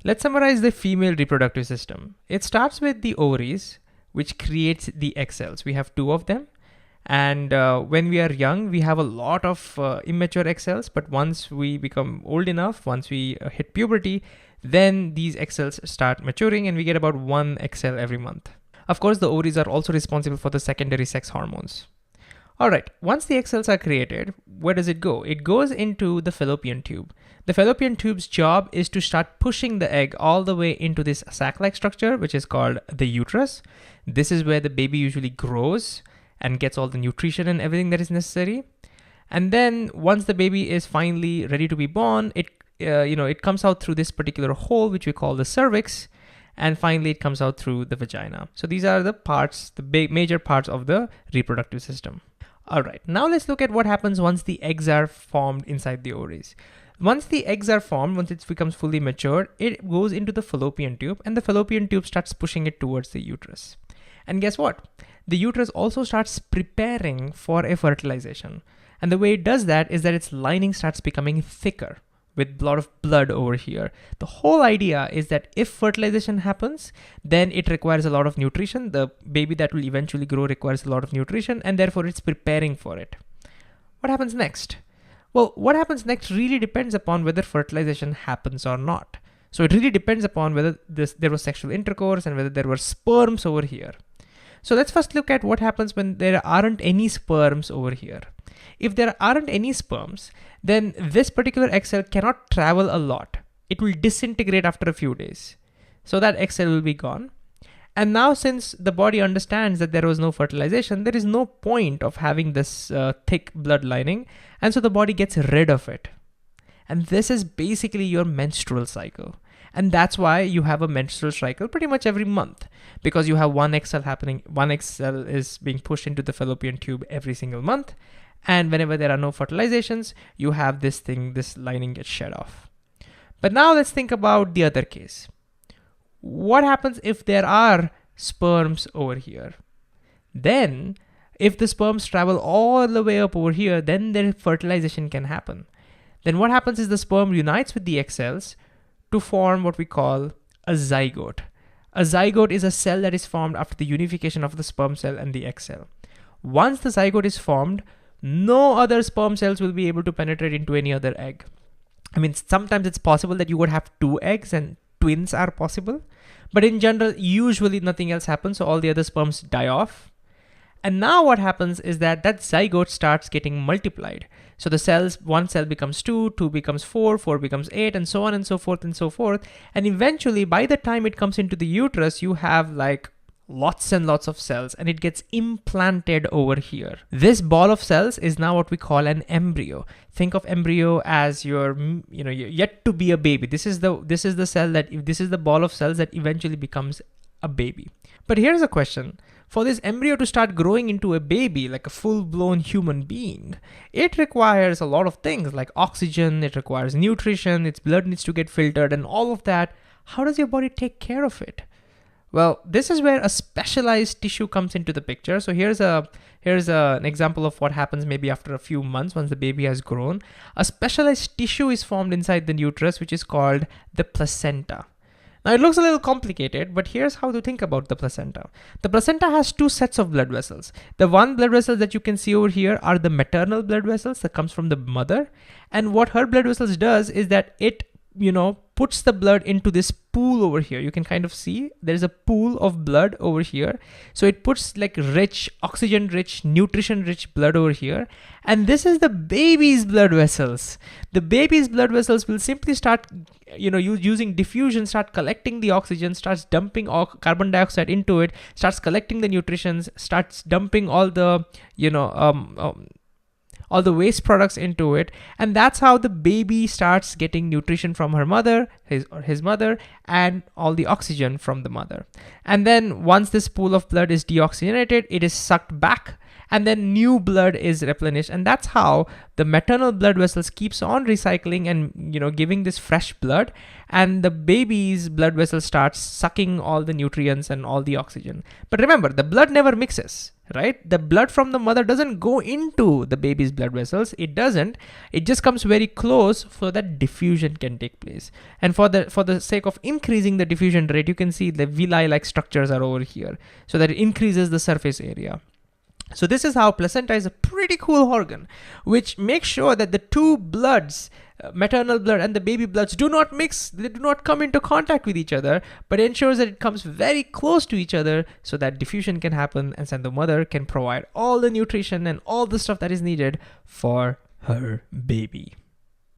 Let's summarize the female reproductive system. It starts with the ovaries, which creates the egg cells. We have two of them. And when we are young, we have a lot of immature egg cells. But once we become old enough, once we hit puberty, then these egg cells start maturing and we get about one egg cell every month. Of course, the ovaries are also responsible for the secondary sex hormones. All right, once the egg cells are created, where does it go? It goes into the fallopian tube. The fallopian tube's job is to start pushing the egg all the way into this sac-like structure, which is called the uterus. This is where the baby usually grows and gets all the nutrition and everything that is necessary. And then once the baby is finally ready to be born, it comes out through this particular hole, which we call the cervix. And finally, it comes out through the vagina. So these are the parts, the big major parts of the reproductive system. All right, now let's look at what happens once the eggs are formed inside the ovaries. Once the eggs are formed, once it becomes fully mature, it goes into the fallopian tube and the fallopian tube starts pushing it towards the uterus. And guess what? The uterus also starts preparing for a fertilization. And the way it does that is that its lining starts becoming thicker with a lot of blood over here. The whole idea is that if fertilization happens, then it requires a lot of nutrition. The baby that will eventually grow requires a lot of nutrition, and therefore it's preparing for it. What happens next? Well, what happens next really depends upon whether fertilization happens or not. So it really depends upon whether there was sexual intercourse and whether there were sperms over here. So let's first look at what happens when there aren't any sperms over here. If there aren't any sperms, then this particular egg cell cannot travel a lot. It will disintegrate after a few days. So that egg cell will be gone. And now since the body understands that there was no fertilization, there is no point of having this thick blood lining. And so the body gets rid of it. And this is basically your menstrual cycle. And that's why you have a menstrual cycle pretty much every month, because you have one egg cell happening. One egg cell is being pushed into the fallopian tube every single month. And whenever there are no fertilizations, you have this lining gets shed off. But now let's think about the other case. What happens if there are sperms over here? Then if the sperms travel all the way up over here, then their fertilization can happen. Then what happens is the sperm unites with the egg cells to form what we call a zygote. A zygote is a cell that is formed after the unification of the sperm cell and the egg cell. Once the zygote is formed, no other sperm cells will be able to penetrate into any other egg. I mean, sometimes it's possible that you would have two eggs and twins are possible, but in general, usually nothing else happens, so all the other sperms die off. And now what happens is that zygote starts getting multiplied. So the cells, one cell becomes two, two becomes four, four becomes eight, and so on and so forth and so forth. And eventually, by the time it comes into the uterus, you have like lots and lots of cells, and it gets implanted over here. This ball of cells is now what we call an embryo. Think of embryo as your, you're yet to be a baby. This is the ball of cells that eventually becomes a baby. But here's a question. For this embryo to start growing into a baby, like a full-blown human being, it requires a lot of things like oxygen, it requires nutrition, its blood needs to get filtered and all of that. How does your body take care of it? Well, this is where a specialized tissue comes into the picture. So here's an example of what happens maybe after a few months once the baby has grown. A specialized tissue is formed inside the uterus, which is called the placenta. Now it looks a little complicated, but here's how to think about the placenta. The placenta has two sets of blood vessels. The one blood vessels that you can see over here are the maternal blood vessels that comes from the mother. And what her blood vessels does is that it, puts the blood into this pool over here. You can kind of see there's a pool of blood over here. So it puts like rich, oxygen-rich, nutrition-rich blood over here. And this is the baby's blood vessels. The baby's blood vessels will simply start, using diffusion, start collecting the oxygen, starts dumping carbon dioxide into it, starts collecting the nutrients, starts dumping all the, all the waste products into it. And that's how the baby starts getting nutrition from her mother, his mother, and all the oxygen from the mother. And then once this pool of blood is deoxygenated, it is sucked back and then new blood is replenished. And that's how the maternal blood vessels keeps on recycling and, giving this fresh blood. And the baby's blood vessel starts sucking all the nutrients and all the oxygen. But remember, the blood never mixes. right? The blood from the mother doesn't go into the baby's blood vessels. It doesn't. It just comes very close so that diffusion can take place. And for the sake of increasing the diffusion rate, you can see the villi-like structures are over here, so that it increases the surface area. So this is how placenta is a pretty cool organ, which makes sure that the two bloods, maternal blood and the baby bloods, do not mix, they do not come into contact with each other, but ensures that it comes very close to each other so that diffusion can happen and then the mother can provide all the nutrition and all the stuff that is needed for her baby.